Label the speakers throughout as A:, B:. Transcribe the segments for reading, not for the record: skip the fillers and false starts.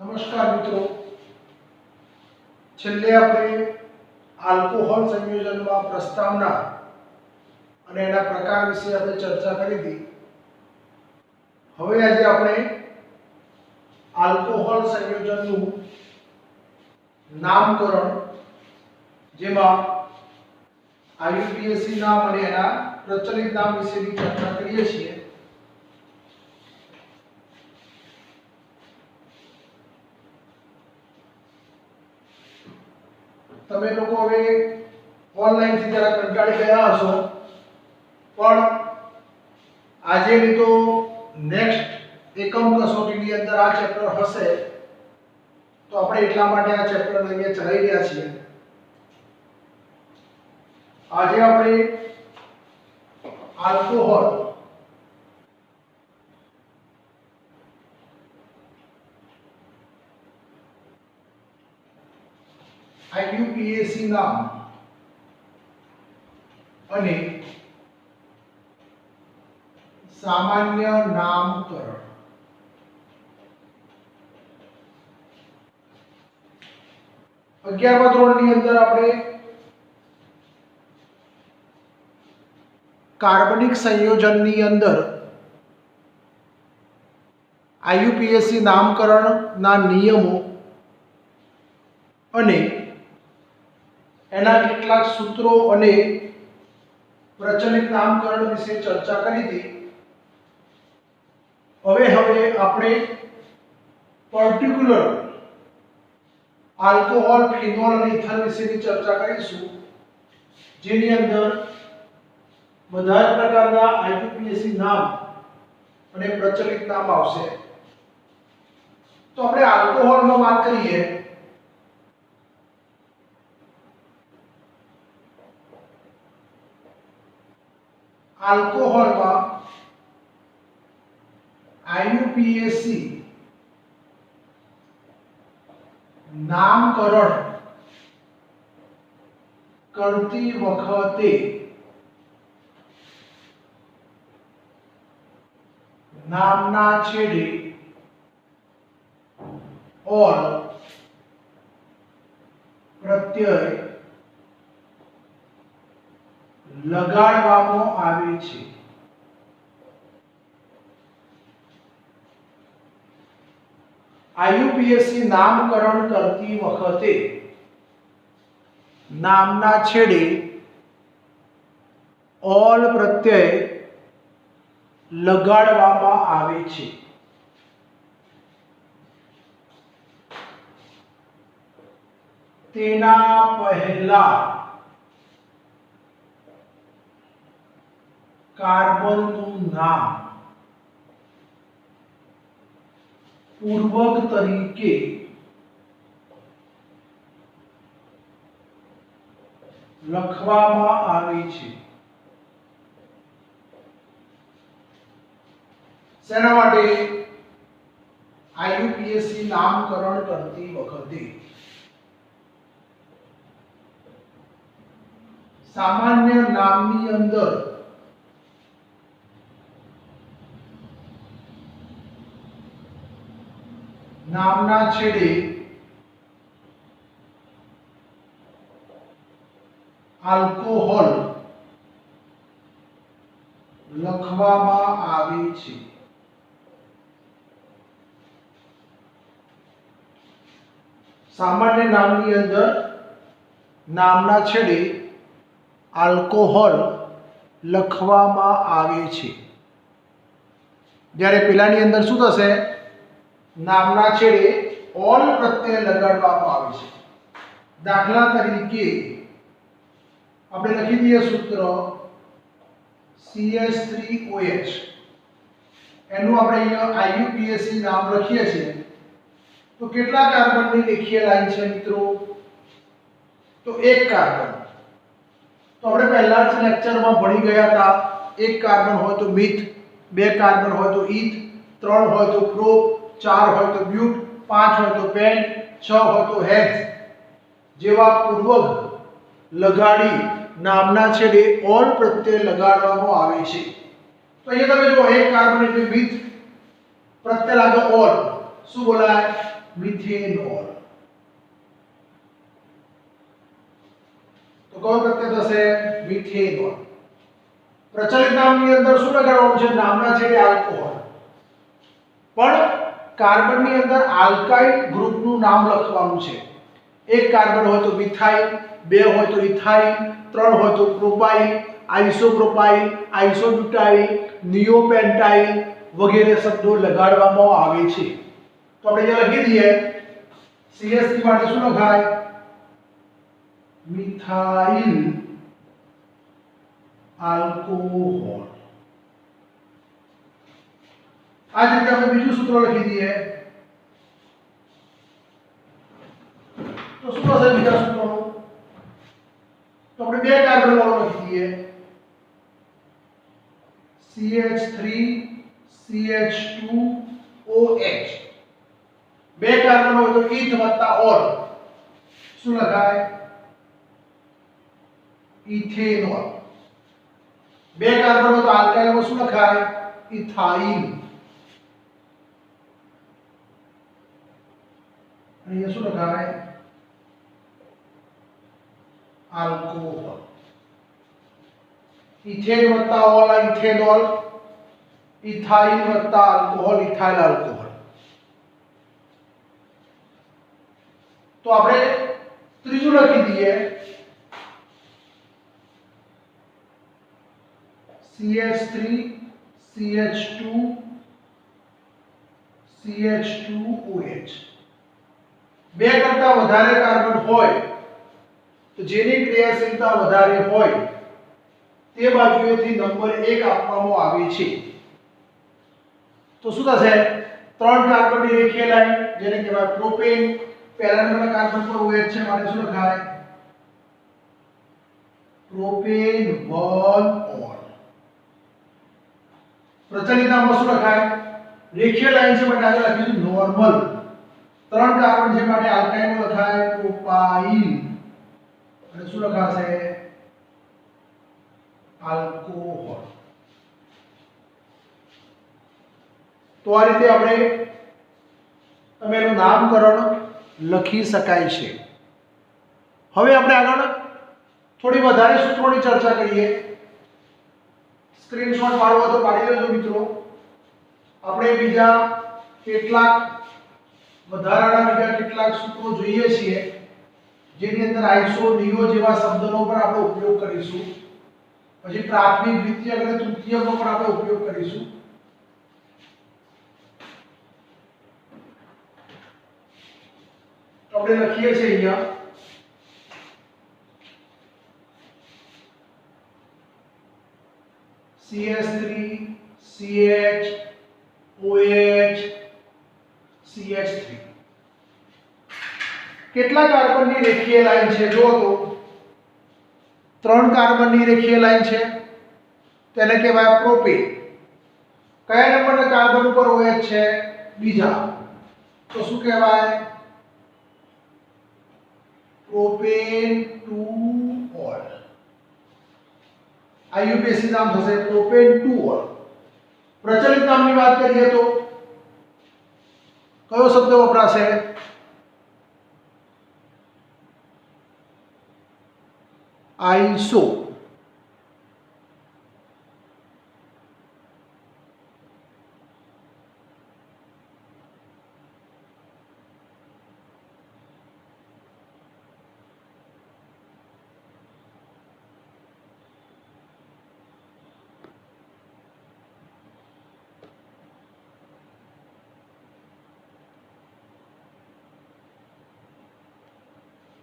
A: નમસ્કાર મિત્રો, છેલ્લે આપણે આલ્કોહોલ સંયોજનમાં પ્રસ્તાવના અને એના પ્રકાર વિશે આપણે ચર્ચા કરી હતી. હવે આજે આપણે આલ્કોહોલ સંયોજનનું નામકરણ, જેમાં IUPAC નામ અને એના પ્રચલિત નામ વિશેની ચર્ચા કરીએ છીએ. તમે લોકો હવે ઓનલાઈન થી જરા કંટાળી ગયા હશો, પણ આજે ની તો નેક્સ્ટ એકમ કસોટીની અંદર આ ચેપ્ટર હશે, તો આપણે એટલા માટે આ ચેપ્ટર અહીંયા ચલાવી રહ્યા છીએ. આજે આપણે આલ્કોહોલ IUPAC નામ અને સામાન્ય નામકરણ, અગિયારમા ધોરણની અંદર આપણે કાર્બનિક સંયોજનની અંદર IUPAC નામકરણના નિયમો અને એના કેટલાક સૂત્રો અને પ્રચલિત નામકરણ વિશે ચર્ચા કરી હતી. હવે આપણે પર્ટિક્યુલર આલ્કોહોલ, ફિનોલ અને ઇથર વિશેની ચર્ચા કરીશું, જેની અંદર બધા જ પ્રકારના IUPAC નામ અને પ્રચલિત નામ આવશે. તો આપણે આલ્કોહોલમાં વાત કરીએ. આલ્કોહોલમાં IUPAC નામકરણ કરતી વખતે નામના છેડે ઓલ પ્રત્યય લગાડવામાં આવે છે. IUPAC નામકરણ કરતી વખતે નામના છેડે ઓલ પ્રત્યય લગાડવામાં આવે છે. તેના પહેલા કાર્બનનું નામ પૂર્વક તરીકે લખવામાં આવે છે. શેના માટે? IUPAC નામકરણ કરતી વખતે સામાન્ય નામની અંદર નામના છેડે આલ્કોહોલ લખવામાં આવે છે. સામાન્ય નામની અંદર નામના છેડે આલ્કોહોલ લખવામાં આવે છે. જ્યારે પેલાની અંદર શું થશે? નામના છેડે ઓલ પ્રત્યય લગાડવામાં આવે છે. દાખલા તરીકે આપણે લખી દઈએ સૂત્ર CH3OH. એનું આપણે અહીંયા IUPAC નામ લખીએ છીએ. તો કેટલા કાર્બનની રેખીય લાઈન છે મિત્રો? તો એક કાર્બન. તો આપણે પહેલા જ લેક્ચરમાં ભણી ગયા હતા, એક કાર્બન હોય તો મિથ, બે કાર્બન હોય તો ઇથ, ત્રણ હોય તો પ્રોપ, 4 હોય તો બ્યુટ, 5 હોય તો પેન, 6 હોય તો હેક્સ જેવા પૂર્વક લગાડી નામના છેડે ઓલ પ્રત્યય લગાડવામાં આવે છે. તો અહીંયા તમે જો એક કાર્બન એટલે મિથ, પ્રત્યય લાગે ઓલ, શું બોલાય? મિથેનોલ. તો કયો પ્રત્યય થશે? મિથેનોલ. પ્રચલિત નામની અંદર શું લગાડવાનું છે? નામના છેડે આલ્કોહોલ. પણ કાર્બનની અંદર આલ્કાઇલ ગ્રુપનું નામ લખવાનું છે. એક કાર્બન હોય તો મિથાઇલ, બે હોય તો ઇથાઇલ, ત્રણ હોય તો પ્રોપાઇલ, આઇસોપ્રોપાઇલ, આઇસોબ્યુટાઇલ, નિયોપેન્ટાઇલ વગેરે શબ્દો લગાડવામાં આવે છે. તો આપણે જે લખી દઈએ CH3 માટે શું લખાય? Methyl alcohol. આ જ રીતે આપણે બીજું સૂત્ર લખી દઈએ. તો શું થશે બીજા સૂત્રનું? તો આપણે બે કાર્બન વાળો લખી દઈએ CH3 CH2OH. બે કાર્બન હોય તો ઈથ વત્તા ઓલ શું લખાય? ઇથેનોલ. બે કાર્બન હોય તો આલ્કાઇલમાં શું લખાય? ઇથાઇલ. અહીંયા શું લખાય? આલ્કોહોલ. ઇથેન વત્તા ઓલ ઇથેનોલ, ઇથાઇલ વત્તા આલ્કોહોલ ઇથાઇલ આલ્કોહોલ. તો આપણે ત્રીજું લખી દઈએ CH3 CH2 CH2OH. બે કરતા વધારે કાર્બન હોય તો જેની ક્રિયાશીલતા વધારે હોય તે બાજુએથી નંબર 1 આપવામાં આવે છે. તો શું થશે? ત્રણ કાર્બનની રેખીય લાઈન જેને કહેવાય પ્રોપેન. પહેલા નંબરના કાર્બન પર OH છે માટે શું લખાય? Propane 1 all. પ્રચલિત નામમાં શું લખાય? રેખીય લાઈન છે માટે આગળ લખીશું નોર્મલ. ત્રણ કાર્બન છે માટે આલ્કાઇલમાં લખાય પ્રોપાઇલ. અને શું લખાશે? આલ્કોહોલ. તો આ રીતે આપણે તમે એનું નામકરણ લખી શકાય છે. હવે આપણે આગળ થોડી વધારે સૂત્રોની ચર્ચા કરીએ. સ્ક્રીનશોટ પાડવો તો પાડી લેજો મિત્રો. આપણે બીજા કેટલાક સૂત્રો જોઈએ છીએ જેની અંદર આઈસો, નિયો જેવા શબ્દોનો પણ આપણે ઉપયોગ કરીશું. પછી પ્રાથમિક, દ્વિતીયક અને તૃતીયકનો પણ આપણે ઉપયોગ કરીશું. તો આપણે લખીએ છીએ અહીંયા CH3 CH OH CH3. કેટલા કાર્બનની રેખીય લાઈન છે? જો તો ત્રણ કાર્બનની રેખીય લાઈન છે તેને કહેવાય પ્રોપેન. કયા નંબરના કાર્બન ઉપર OH છે? બીજા. તો શું કહેવાય? Propane 2 all. IUPAC નામ થશે પ્રોપેન 2 ઓલ. પ્રચલિત નામની વાત કરીએ તો કયો શબ્દ વપરાશે? આઈસો.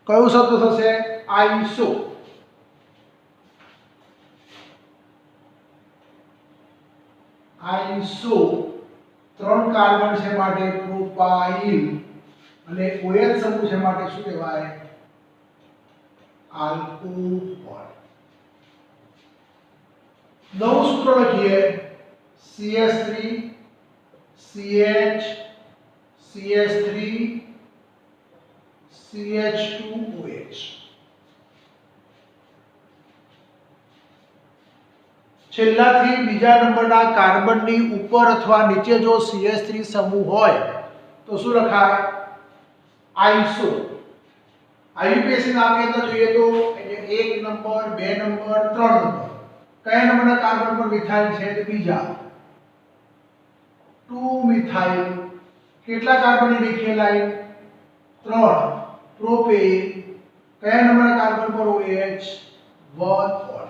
A: કયો શબ્દ થશે? આઈસો. આઈસો ત્રણ કાર્બન છે માટે પ્રોપાઇલ અને OH સમૂહ છે માટે શું કહેવાય? આલ્કોહોલ. નવું સૂત્ર લખીએ CH3 CH CH3 CH2OH. છેલ્લાથી બીજા નંબરના કાર્બનની ઉપર અથવા નીચે જો CH3 સમૂહ હોય તો શું લખાય? आइसो आईयूपीएसी नाम के अंदर જોઈએ તો એટલે 1 નંબર 2 નંબર 3 નંબર કયા નંબરના કાર્બન પર મિથાઇલ છે તો બીજા 2 મિથાઇલ કેટલા કાર્બનની રેખીય લાઈન 3 પ્રોપેન કયા નંબરના કાર્બન પર OH 1 4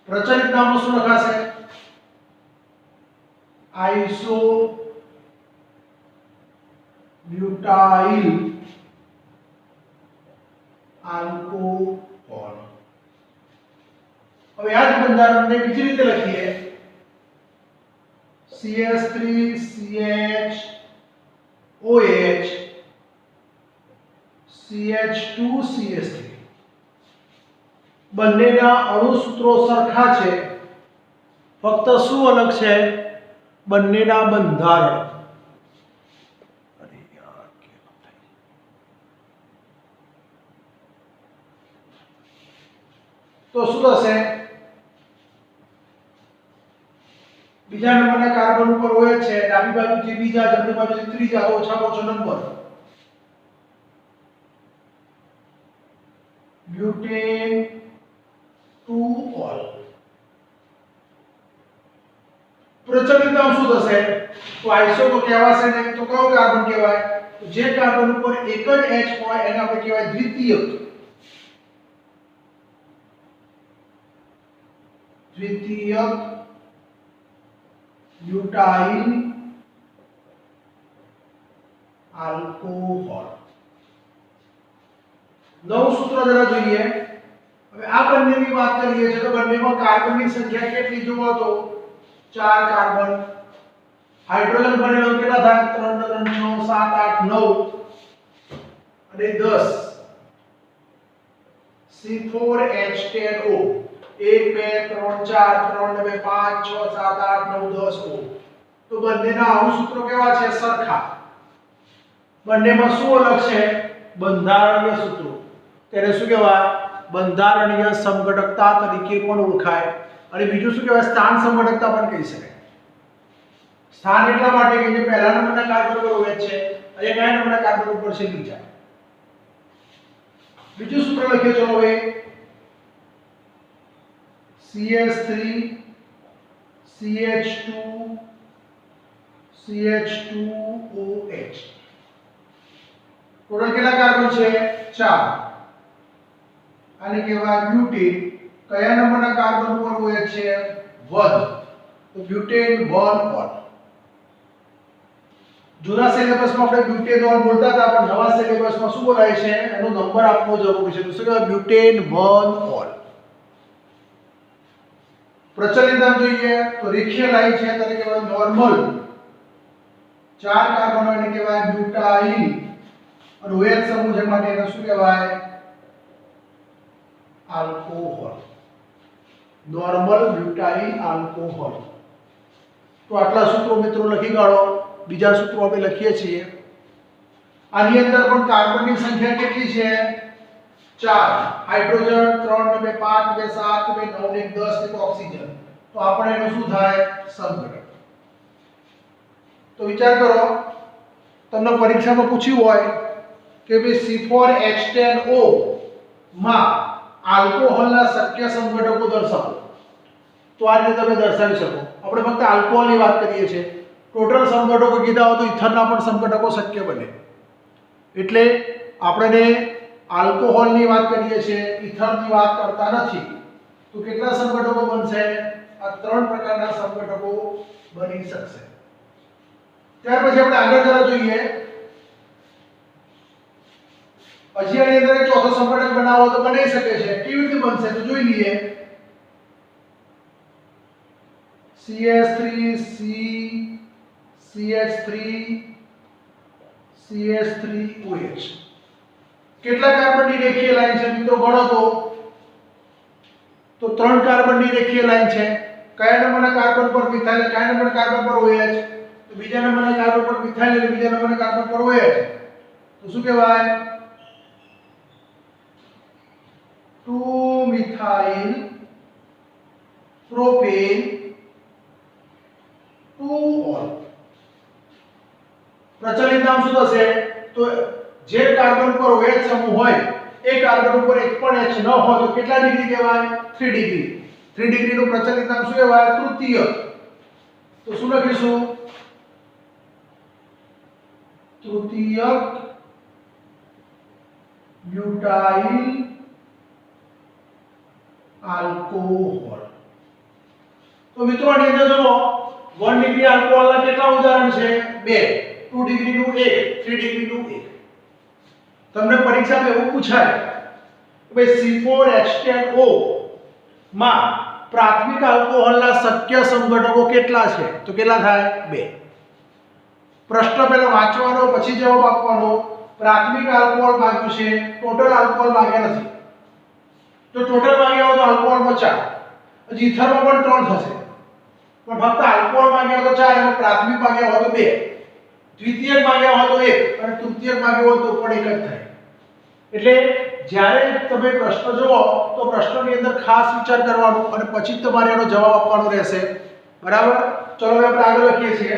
A: પ્રચલિત નામો શું લખાશે આઇસો બ્યુટાઇલ આલ્કોહોલ હવે આ જ બંધારણને બીજી રીતે લખીએ CH3CHOH CH2CH3 બંનેના અણુસૂત્રો સરખા છે ફક્ત શું અલગ છે બંનેના બંધારણ તો શું થશે બીજા નંબરના કાર્બન ઉપર OH છે ડાબી બાજુથી બીજા જમણી બાજુથી ત્રીજા ઓછામાં ઓછો નંબર બ્યુટેન 2 ઓલ પ્રચલિત નામ શું થશે તો આઇસો તો કહેવાશે ને તો કયો કાર્બન કહેવાય તો જે કાર્બન ઉપર એક જ H હોય એને આપણે કહેવાય દ્વિતીયક ब्यूटाइल अल्कोहल नव सूत्र जरा જોઈએ હવે આ બંનેની વાત કરીએ છે તો બંનેમાં કાર્બનની સંખ્યા કેટલી જોવો તો 4 કાર્બન હાઇડ્રોજન બનેલો કેટલા થાય 3 3 6 7 8 9 અને 10 C4H10O 1 2 3 4 3 2 5 6 7 8 9 10 O તો બંનેના અણુસૂત્રો કેવા છે સરખા બંનેમાં શું અલગ છે બંધારણીય સૂત્રો તેને શું કહેવાય બંધારણીય સમઘટકતા તરીકે પણ ઓળખાય અને બીજું શું કહેવાય સ્થાન સમઘટકતા પણ કહી શકાય સ્થાન એટલા માટે કે જે પહેલા નંબરના કાર્બન પર OH છે અને કયા નંબરના કાર્બન ઉપર છે બીજા બીજું સૂત્ર લખીએ ચલો હવે CH3 CH2 CH2OH ટોટલ કેટલા કાર્બન છે 4 આને કહેવાય બ્યુટેન કયા નંબરના કાર્બન ઉપર OH છે 1 તો બ્યુટેન 1 ઓલ જૂના સિલેબસમાં આપણે બ્યુટેન ઓલ બોલતા હતા પણ નવા સિલેબસમાં શું બોલાય છે એનો નંબર આપવો જરૂરી છે તો શું કહેવાય બ્યુટેન 1 ઓલ પ્રચલિત નામ જોઈએ તો રેખીય લાઈન છે તેને કહેવાય નોર્મલ 4 કાર્બન હોય એને કહેવાય બ્યુટાઇલ અને OH સમૂહ છે માટે એને શું કહેવાય આલ્કોહોલ નોર્મલ બ્યુટાઇલ આલ્કોહોલ તો આટલા સૂત્રો મિત્રો લખી કાઢો બીજા સૂત્રો આપણે લખીએ છીએ આની અંદર પણ કાર્બનની સંખ્યા કેટલી છે 4 હાઇડ્રોજન 3 ને 5 ને 7 ને 9 ને 10 ને ઓક્સિજન તો આપણે એનું શું થાય સમઘટક તો વિચાર કરો તમને પરીક્ષામાં પૂછ્યું હોય કે ભાઈ C4H10O માં આલ્કોહોલના શક્ય સમઘટકો દર્શાવો તો આ રીતે તમે દર્શાવી શકો આપણે ફક્ત આલ્કોહોલની વાત કરીએ છીએ ટોટલ સમઘટકો કીધા હોય તો ઇથરના પણ સમઘટકો શક્ય બને એટલે આપણે આલ્કોહોલની વાત કરીએ છીએ ઇથરની વાત કરતા નથી તો કેટલા સમઘટકો બનશે આ 3 પ્રકારના સમઘટકો બની શકશે ત્યાર પછી આપણે આગળ જરા જોઈએ હજી આની અંદર એક ચોથો સમઘટક બનાવવો તો બની શકે છે કેવી રીતે બનશે તો જોઈ લઈએ CH3C CH3 CH3OH કેટલા કાર્બનની રેખીય લાઈન છે મિત્રો ગણો તો 3 કાર્બનની રેખીય લાઈન છે કયા નંબરના કાર્બન પર મિથાઇલ કયા નંબરના કાર્બન પર OH તો બીજા નંબરના કાર્બન પર મિથાઇલ અને બીજા નંબરના કાર્બન પર OH તો શું કહેવાય 2 મિથાઇલ પ્રોપેન 2 ઓલ પ્રચલિત નામ શું થશે તો જે કાર્બન પર OH સમૂહ હોય એ કાર્બન ઉપર એક પણ H ન હોય તો કેટલા ડિગ્રી કહેવાય? 3 ડિગ્રી. 3 ડિગ્રીનું પ્રચલિત નામ શું કહેવાય? તૃતીયક. તો શું લખીશું? તૃતીયક બ્યુટાઇલ આલ્કોહોલ. તો મિત્રો આની અંદર જુઓ 1 ડિગ્રી આલ્કોહોલના કેટલા ઉદાહરણ છે? 2. 2 ડિગ્રીનું 1, 3 ડિગ્રીનું 1. તમને પરીક્ષામાં એવું પૂછાય કે ભાઈ C4H10O માં પ્રાથમિક આલ્કોહોલના શક્ય સંઘટકો કેટલા છે? તો કેટલા થાય? 2. પ્રશ્ન પહેલા વાંચવાનો પછી જવાબ આપવાનો. પ્રાથમિક આલ્કોહોલ માંગ્યું છે, ટોટલ આલ્કોહોલ માંગ્યા નથી. તો ટોટલ માંગ્યા હોય તો આલ્કોહોલમાં 4. પછી ઇથરમાં પણ 3 થશે. પણ ફક્ત આલ્કોહોલ માંગ્યા હોય તો 4 અને પ્રાથમિક માંગ્યા હોય તો 2. દ્વિતીયક માંગ્યા હોય તો 1 અને તૃતીયક માંગ્યા હોય તો પણ 1 જ થાય. એટલે જ્યારે તમે પ્રશ્ન જુઓ તો પ્રશ્નની અંદર ખાસ વિચાર કરવાનો અને પછી જ તમારે એનો જવાબ આપવાનો રહેશે. બરાબર? ચલો હવે આપણે આગળ લખીએ છીએ.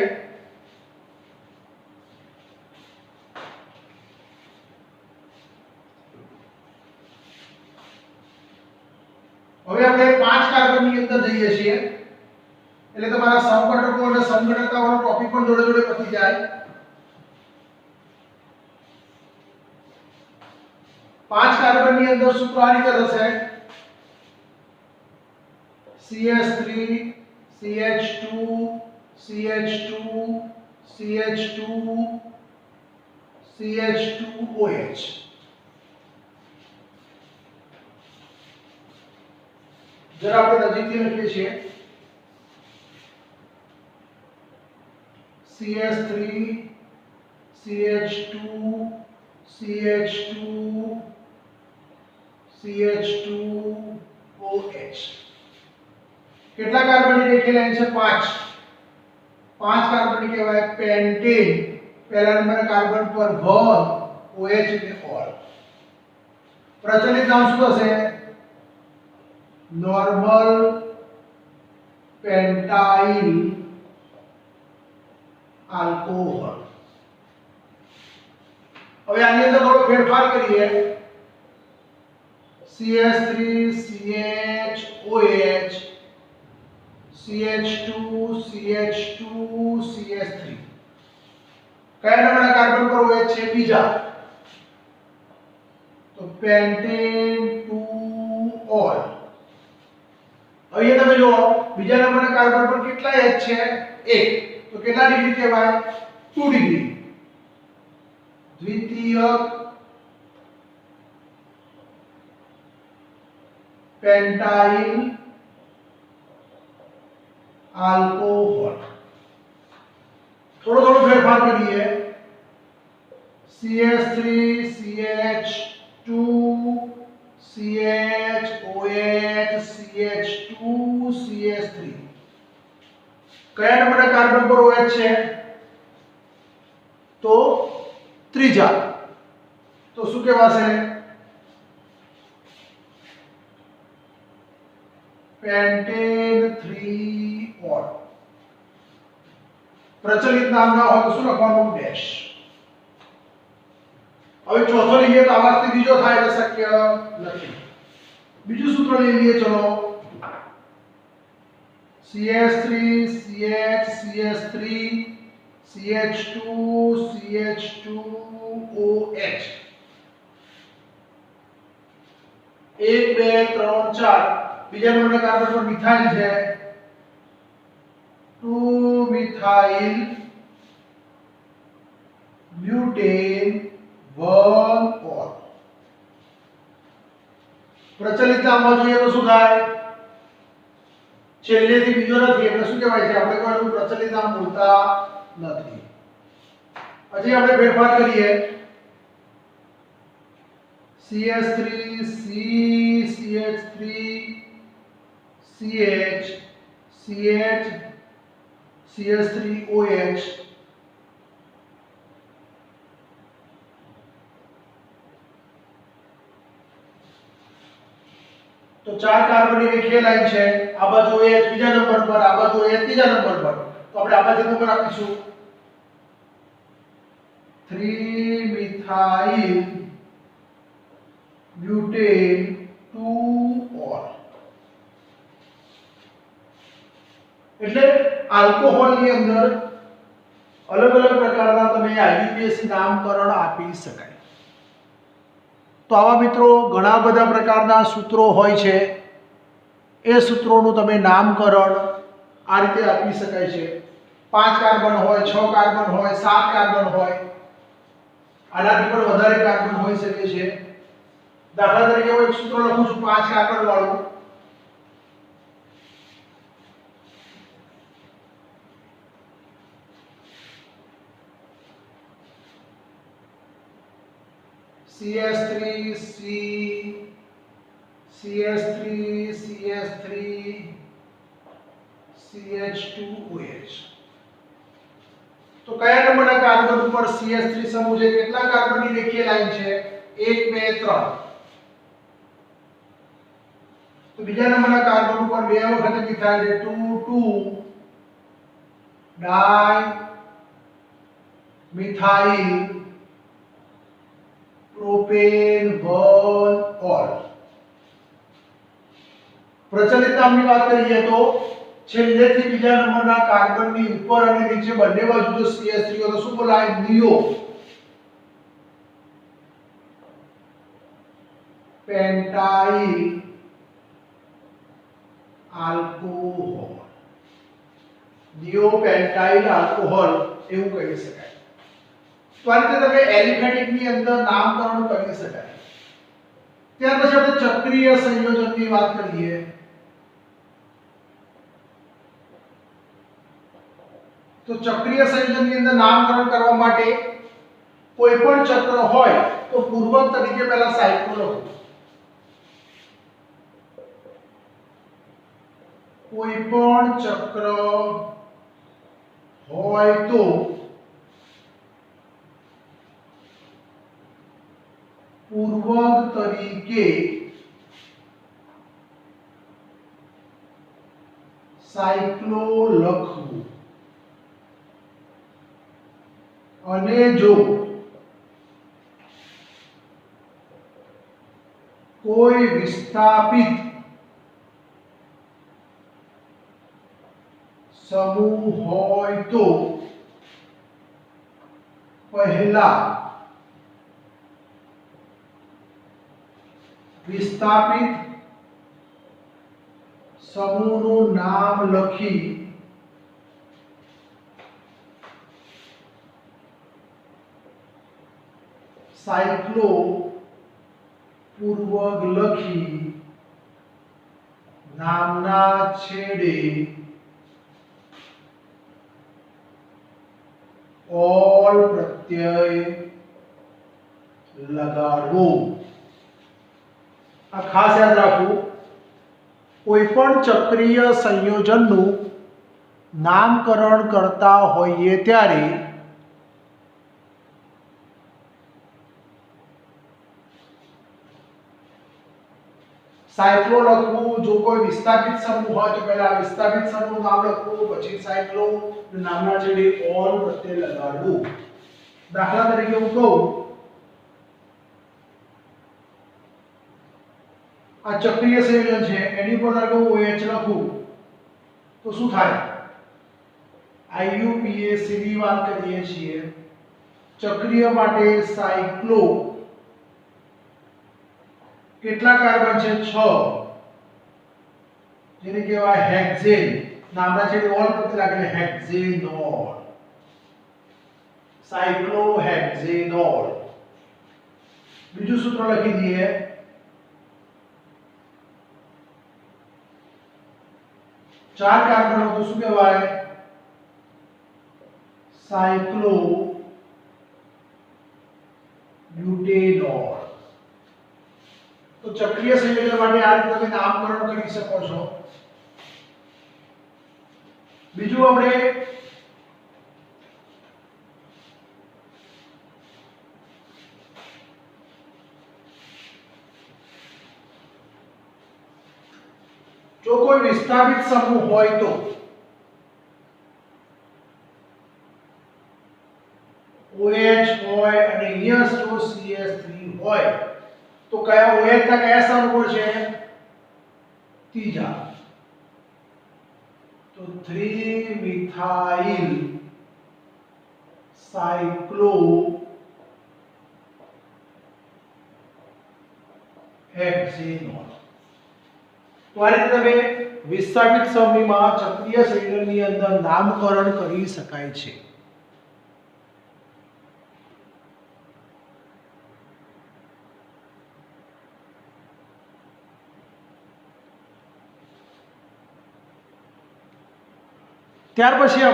A: હવે આપણે 5 કાર્બનની અંદર જઈએ છીએ. એટલે તમારા સમઘટકો અને સમઘટકતાઓનો ટોપિક પણ જોડે જોડે પતી જાય. 5 કાર્બનની અંદર સૂત્ર આ રીતે થશે: CH3 CH2 CH2 CH2 CH2OH. जरा આપણે નજીકથી લખીએ છીએ. CH3 CH2 CH2 CH2OH. કેટલા કાર્બનની રેખીય લાઈન છે? 5. 5 કાર્બન કહેવાય પેન્ટેન. પહેલા નંબરના કાર્બન પર 1 OH એટલે ઓલ. પ્રચલિત નામ શું થશે? Normal pentyl alcohol. હવે આની અંદર થોડો ફેરફાર કરીએ. CH3 CHOH CH2 CH2 CH3. કયા નંબરના કાર્બન પર OH છે? બીજા. તો પેન્ટેન 2 ઓલ. અહીંયા તમે જુઓ બીજા નંબરના કાર્બન પર કેટલા H છે? 1. તો કેટલા ડિગ્રી કહેવાય? 2 ડિગ્રી. દ્વિતીયક પેન્ટાઇલ આલ્કોહોલ. થોડો ફેરફાર કરીએ. CH3 CH2 CHOH CH2 CH3. કયા નંબરના કાર્બન પર OH છે? તો ત્રીજા. તો શું કહેવાશે? Pentane 3 all. પ્રચલિત નામ ના હોય તો શું લખવાનું? ડેશ. હવે ચોથો લઈએ તો આવાજથી બીજો થાય એટલે શક્ય નથી. બીજું સૂત્ર લઈ લઈએ. ચલો CH3 CH CH3 CH2 CH2OH. 1 2 3 4. બીજા નંબરના કાર્બન પર મિથાઇલ છે. 2 મિથાઇલ બ્યુટેન 1 ઓલ. પ્રચલિત નામમાં જોઈએ તો શું થાય? છેલ્લેથી બીજો નથી એટલે શું કહેવાય છે? આપણે કોઈ પ્રચલિત નામ બોલતા નથી. પછી આપણે ફેરફાર કરીએ. CH3 C CH3 CH CH CH3OH. તો 4 કાર્બનની રેખીય લાઈન છે. આ બાજુ OH બીજા નંબર પર, આ બાજુ OH ત્રીજા નંબર પર. તો આપણે આ બાજુ નંબર આપીશું 3-મિથાઇલ બ્યુટેન 2-ઓલ। એટલે આલ્કોહોલની અંદર અલગ અલગ પ્રકારના તમે આઈયુપીએસી નામકરણ આપી શકાય। તો આવા મિત્રો ઘણા બધા પ્રકારના સૂત્રો હોય છે, એ સૂત્રોનું તમે નામકરણ આ રીતે આપી શકાય છે। 5 કાર્બન હોય, 6 કાર્બન હોય, 7 કાર્બન હોય, આનાથી પણ વધારે કાર્બન હોઈ શકે છે। દાખલા તરીકે હું એક સૂત્ર લખું છું 5 કાર્બન વાળું, CH3 C CH3 CH3 CH2OH। તો કયા નંબરના કાર્બન ઉપર CH3 સમૂહ છે? કેટલા કાર્બનની રેખીય લાઈન છે? 1 2 3। તો બીજા નંબરના કાર્બન ઉપર બે વખત મિથાઇલ 2 ડાઈ મિથાઇલ પ્રોપેન 1-ઓલ। પ્રચલિત નામની વાત કરીએ તો છેલ્લેથી બીજા નંબરના કાર્બનની ઉપર અને નીચે બંને બાજુ જો CH3 હોય તો શું બોલાય? Neo pentyl alcohol. Neo pentyl alcohol એવું કહી શકાય। તો આ રીતે તમે એલિફેટિકની અંદર નામકરણ કરી શકાય। ત્યાર પછી આપણે ચક્રીય સંયોજનની વાત કરીએ। તો ચક્રીય સંયોજનની અંદર નામકરણ કરવા માટે કોઈ પણ ચક્ર હોય તો પૂર્વક તરીકે પહેલા સાયક્લો લખો। કોઈ પણ ચક્ર હોય તો પૂર્વક તરીકે સાયક્લો લખવું। અને જો કોઈ વિસ્થાપિત સમૂહ હોય તો પહેલા વિસ્થાપિત સમૂહનું નામ લખી સાયક્લો પૂર્વક લખી નામના છેડે ઓલ પ્રત્યય લગાડવો। આ ખાસ યાદ રાખવું, કોઈ પણ ચક્રીય સંયોજનનું નામકરણ કરતા હોઈએ ત્યારે સાયક્લો લખવું। જો કોઈ વિસ્થાપિત સમૂહ હોય તો પહેલા વિસ્થાપિત સમૂહનું નામ લખવું, પછી સાયક્લો નામના છેડે ઓલ પ્રત્યય લગાડવું। દાખલા તરીકે હું કહું, આ ચક્રીય સંયોજન છે, એની પર અગર હું OH લખું તો શું થાય? IUPAC ની વાત કરીએ છીએ। ચક્રીય માટે સાયક્લો કેટલા કાર્બન છે? 6, જેને કહેવાય હેક્ઝેન। નામના છેડે ઓલ પ્રત્યય લાગે હેક્ઝેનોલ, સાયક્લોહેક્ઝેનોલ। બીજું સૂત્ર લખી દઈએ, ચાર કાર્બન તો શું કહેવાય? સાયક્લો બ્યુટેનોલ। તો ચક્રીય સંયોજન માટે આ રીતે તમે નામકરણ કરી શકો છો। બીજું આપણે જો કોઈ વિસ્થાપિત સમૂહ હોય તો OH હોય અને અહીંયા જો CH3 હોય તો કયા OH ના કયા સ્થાન ઉપર છે? ત્રીજા. તો 3 મિથાઇલ સાયક્લોહેક્ઝેનોલ. તો આ રીતે તમે વિસ્થાપિત સમૂહમાં ચક્રીય સંયોજનની અંદર નામકરણ કરી શકાય છે. ત્યાર પછી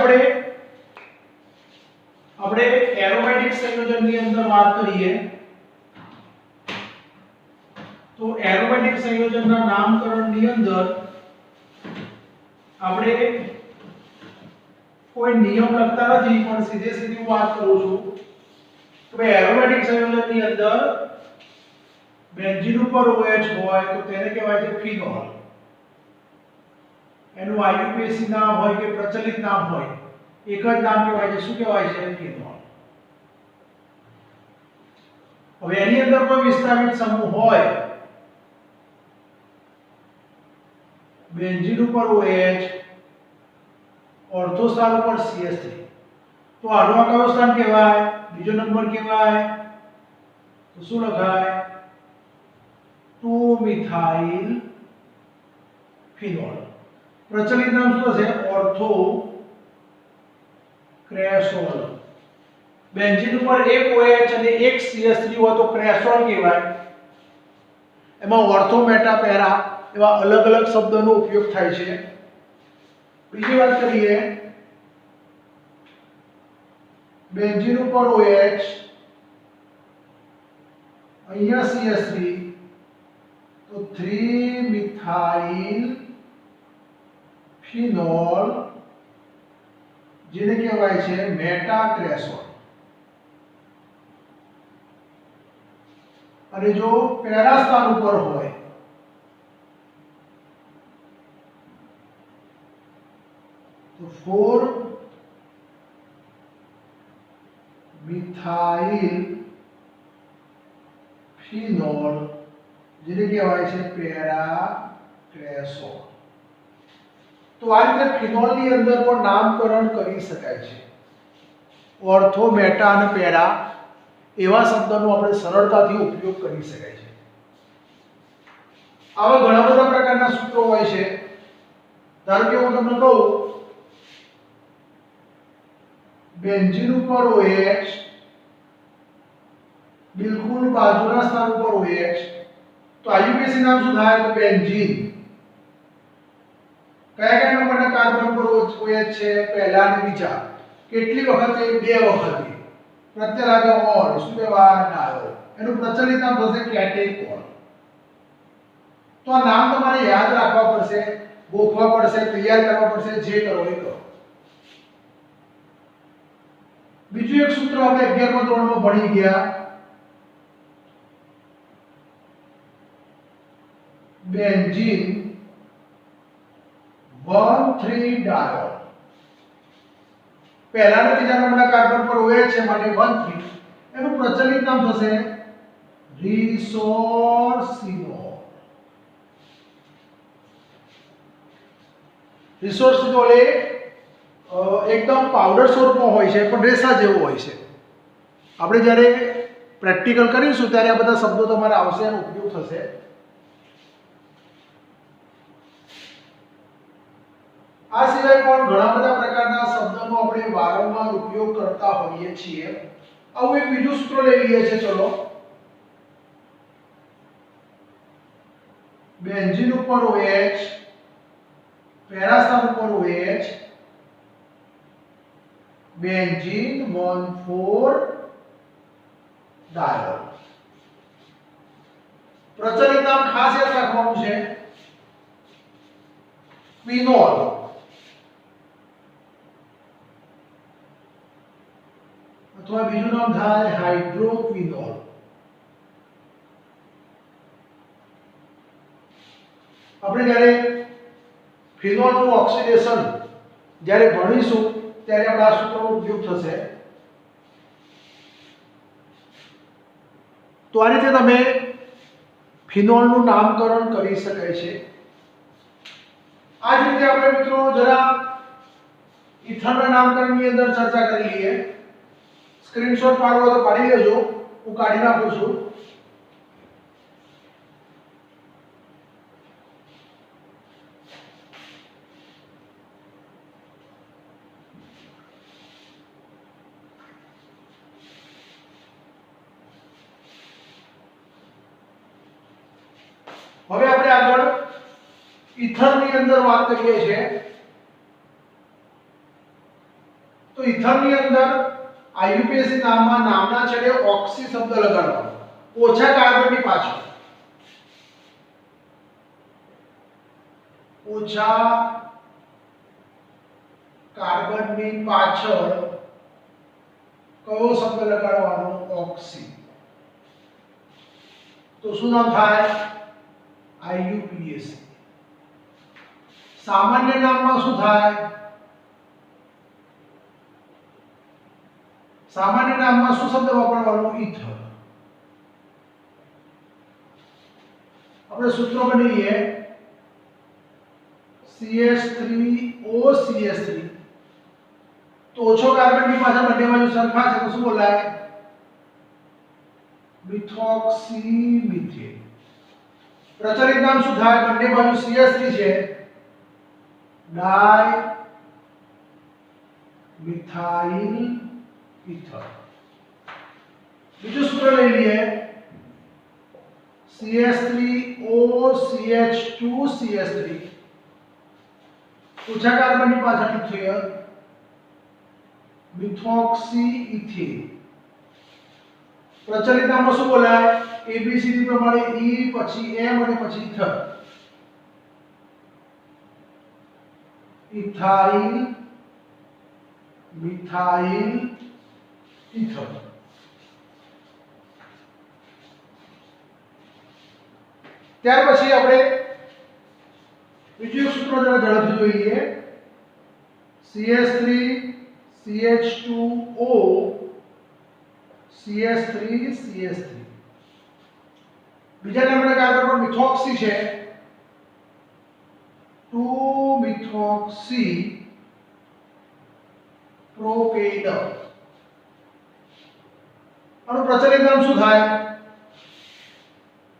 A: આપણે એરોમેટિક સંયોજનની અંદર વાત કરીએ તો એરોમેટિક સંયોજનના નામકરણની અંદર આપણે કોઈ નિયમ લખતા નથી પણ સીધે સીધી વાત કરું છું કે એરોમેટિક સંયોજનની અંદર બેન્ઝીન ઉપર OH હોય તો તેને કહેવાય છે ફિનોલ. એનું IUPAC નામ હોય કે પ્રચલિત નામ હોય એક જ નામ કહેવાય છે. શું કહેવાય છે? ફિનોલ. હવે એની અંદર કોઈ વિસ્થાપિત સમૂહ હોય બેન્ઝીન ઉપર OH ઓર્થો સ્થાન ઉપર CH3 તો આનો કયો સ્થાન કહેવાય? બીજો નંબર કહેવાય. તો શું લખાય? 2 મિથાઇલ ફિનોલ. પ્રચલિત નામ શું છે? ઓર્થો ક્રેસોલ. બેન્ઝીન ઉપર એક OH અને એક CH3 હોય તો ક્રેસોલ કહેવાય. એમાં ઓર્થો મેટા પેરા એવા અલગ અલગ શબ્દોનો ઉપયોગ થાય છે. બીજી વાત કરીએ બેન્ઝીન ઉપર OH અહીંયા CH3 તો 3 મિથાઇલ ફિનોલ જેને કહેવાય છે મેટાક્રેસોલ. અને જો પેરા સ્થાન ઉપર હોય તો 4 મિથાઇલ ફિનોલ જેને કહેવાય છે પેરાક્રેસોલ. તો આ રીતે ફિનોલની અંદર પણ નામકરણ કરી શકાય છે. ઓર્થો મેટા અને પેરા એવા શબ્દનો આપણે સરળતાથી ઉપયોગ કરી શકાય છે. આવા ઘણા બધા પ્રકારના સૂત્રો હોય છે. ધારો કે હું તમને કહું બેન્ઝીન ઉપર OH બિલકુલ બાજુના સ્થાન ઉપર OH તો IUPAC નામ શું થાય? તો બેન્ઝીન. કયા કયા નંબરના કાર્બન પર OH છે? પહેલા અને બીજા. કેટલી વખતે? 2 વખતે. પ્રત્યલાગે ઓર શું કહેવાય? ડાયોલ. એનું પ્રચલિત નામ થશે કેટેકોલ. તો આ નામ તમારે યાદ રાખવા પડશે, ગોખવા પડશે, તૈયાર કરવા પડશે, જે કરો એ કરો. બીજું એક સૂત્ર આપણે 11મા ધોરણમાં ભણી ગયા. Benzene 1,3 diol. પહેલા અને ત્રીજા નંબરના કાર્બન પર OH છે માટે 1,3. એનું પ્રચલિત નામ થશે રિસોર્સિનોલ. રિસોર્સિનોલ એ એકદમ પાવડર સ્વરૂપમાં હોય છે પણ રેસા જેવો હોય છે. આપણે જ્યારે પ્રેક્ટિકલ કરીશું ત્યારે આ બધા શબ્દો તમારે આવશે અને ઉપયોગ થશે. આ સિવાય પણ ઘણા બધા પ્રકારના શબ્દોનો આપણે વારંવાર ઉપયોગ કરતા હોઈએ છીએ. આવું એક બીજું સૂત્ર લઈ લઈએ છે. ચલો બેન્ઝીન ઉપર OH પેરા સ્થાન ઉપર OH બેન્ઝીન 1,4 ડાયોલ. પ્રચલિત નામ ખાસ યાદ રાખવાનું છે ફિનોલ. અથવા બીજું નામ થાય હાઇડ્રોક્વિનોલ. આપણે જ્યારે ફિનોલનું ઓક્સિડેશન જ્યારે ભણીશું ત્યારે આપણે આ સૂત્રનો ઉપયોગ થશે. તો આ રીતે તમે ફિનોલનું નામકરણ કરી શકાય છે। આ જ રીતે આપણે મિત્રો જરા ઇથરના નામકરણની અંદર ચર્ચા કરી લઈએ। સ્ક્રીનશોટ પાડવો તો પાડી લેજો, હું કાઢી નાખું છું। હવે આપણે આગળ ઇથરની અંદર વાત કરીએ છીએ। તો ઇથરની અંદર આઈયુપીએસી નામમાં નામના છેડે ઓક્સી શબ્દ લગાડવાનો, ઓછા કાર્બનની પાછળ, ઓછા કાર્બનની પાછળ કયો શબ્દ લગાડવાનો? ઓક્સી। તો શું નામ થાય? આઈયુપીએસી। સામાન્ય નામમાં શું થાય? સામાન્ય નામમાં શું શબ્દ વાપરવાનો? ઇથર। આપણે સૂત્ર બનાવીએ CH3OCH3। તો ઓછો કાર્બનની પાછળ બંને બાજુ સરખા છે તો શું બોલાય? Methoxy methane. પ્રચલિત નામ શું થાય? બંને બાજુ CH3 છે, ડાઈ મિથાઇલ ઇથર। બીજું સૂત્ર લઈ લઈએ CH3OCH2CH3। ઓછા કાર્બનની પાછળ ઇથેન, મિથોક્સી ઇથેન। પ્રચલિત નામમાં શું બોલાય? ABCD પ્રમાણે E પછી M અને પછી ઇથર, ઇથાઇલ મિથાઇલ ઇથર। ત્યાર પછી આપણે બીજું એક સૂત્ર જરા ઝડપથી જોઈ લઈએ CH3CH2O CH3CH3। બીજા નંબરના કાર્બન પર મિથોક્સી છે, 2-મિથોક્સી પ્રોપેન। આનું પ્રચલિત નામ શું થાય?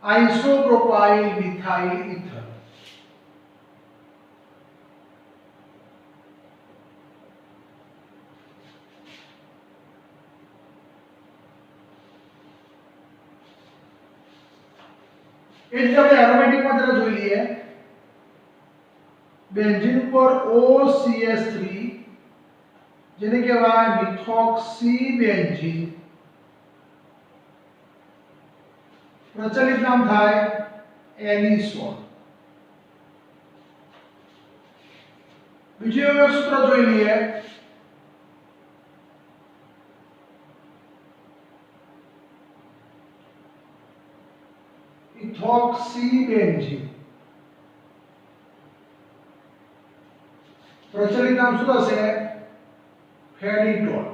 A: આઇસોપ્રોપાઇલ મિથાઇલ ઇથર। એ જ આપણે એરોમેટિકમાં જરા જોઈ લઈએ। બેન્ઝીન પર OCH3 જેને કહેવાય મિથોક્સી બેન્ઝીન। પ્રચલિત નામ થાય એલિસોન। બીજું એક સૂત્ર જોઈ લઈએ ઇથોક્સી બેન્ઝીન। પ્રચલિત નામ શું હશે? ફેનિટોન।